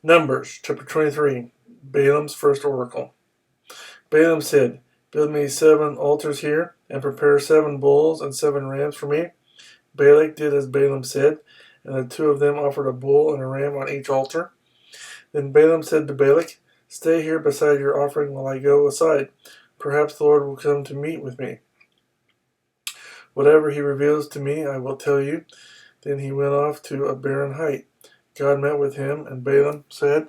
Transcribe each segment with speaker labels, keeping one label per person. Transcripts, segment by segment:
Speaker 1: Numbers, chapter 23, Balaam's first oracle. Balaam said, "Build me 7 altars here, and prepare 7 bulls and 7 rams for me." Balak did as Balaam said, and the 2 of them offered a bull and a ram on each altar. Then Balaam said to Balak, "Stay here beside your offering while I go aside. Perhaps the Lord will come to meet with me. Whatever he reveals to me, I will tell you." Then he went off to a barren height. God met with him, and Balaam said,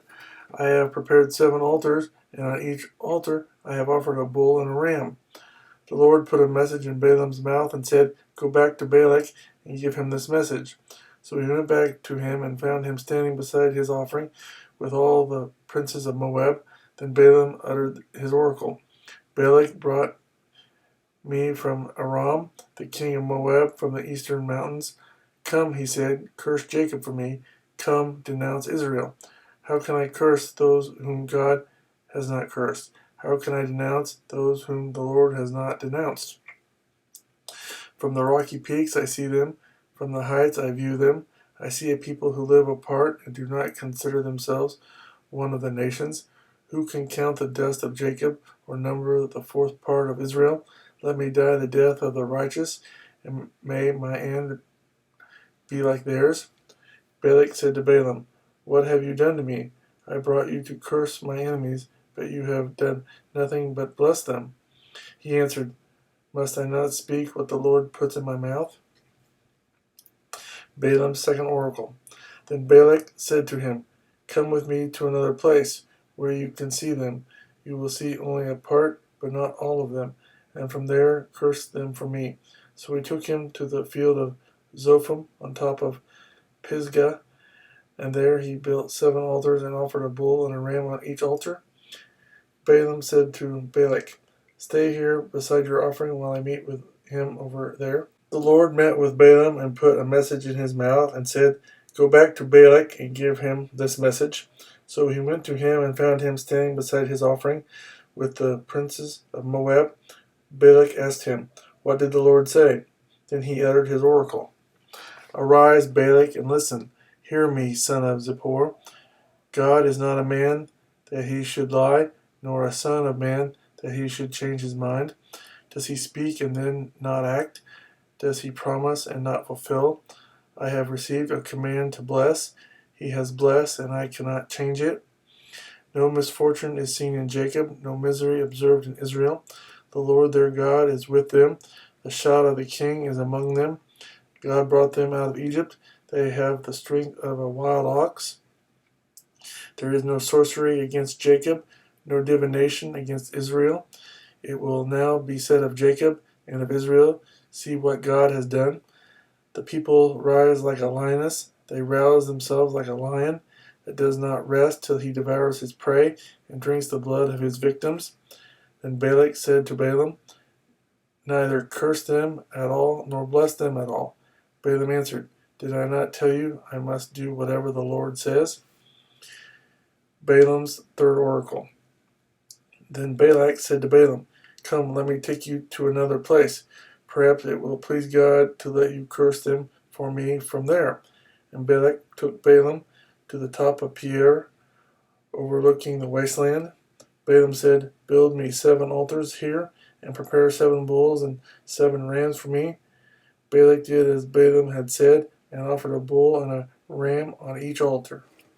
Speaker 1: "I have prepared 7 altars, and on each altar I have offered a bull and a ram." The Lord put a message in Balaam's mouth and said, "Go back to Balak and give him this message." So he went back to him and found him standing beside his offering with all the princes of Moab. Then Balaam uttered his oracle. "Balak brought me from Aram, the king of Moab, from the eastern mountains. Come," he said, "curse Jacob for me. Come, denounce Israel." How can I curse those whom God has not cursed? How can I denounce those whom the Lord has not denounced? From the rocky peaks I see them, from the heights I view them. I see a people who live apart and do not consider themselves one of the nations. Who can count the dust of Jacob, or number the 4th part of Israel? Let me die the death of the righteous, and may my end be like theirs. Balak said to Balaam, "What have you done to me? I brought you to curse my enemies, but you have done nothing but bless them." He answered, "Must I not speak what the Lord puts in my mouth?" Balaam's second oracle. Then Balak said to him, "Come with me to another place, where you can see them. You will see only a part, but not all of them, and from there curse them for me." So he took him to the field of Zophim on top of Pisgah, and there he built 7 altars and offered a bull and a ram on each altar. Balaam said to Balak, "Stay here beside your offering while I meet with him over there." The Lord met with Balaam and put a message in his mouth and said, "Go back to Balak and give him this message." So he went to him and found him standing beside his offering with the princes of Moab. Balak asked him, "What did the Lord say?" Then he uttered his oracle. "Arise, Balak, and listen. Hear me, son of Zippor. God is not a man that he should lie, nor a son of man that he should change his mind. Does he speak and then not act? Does he promise and not fulfill? I have received a command to bless. He has blessed, and I cannot change it. No misfortune is seen in Jacob, no misery observed in Israel. The Lord their God is with them. The shout of the king is among them. God brought them out of Egypt. They have the strength of a wild ox. There is no sorcery against Jacob, no divination against Israel. It will now be said of Jacob and of Israel, 'See what God has done.' The people rise like a lioness. They rouse themselves like a lion that does not rest till he devours his prey and drinks the blood of his victims." Then Balak said to Balaam, "Neither curse them at all, nor bless them at all." Balaam answered, "Did I not tell you I must do whatever the Lord says?" Balaam's third oracle. Then Balak said to Balaam, "Come, let me take you to another place. Perhaps it will please God to let you curse them for me from there." And Balak took Balaam to the top of Peor, overlooking the wasteland. Balaam said, "Build me 7 altars here, and prepare 7 bulls and 7 rams for me." Balak did as Balaam had said, and offered a bull and a ram on each altar.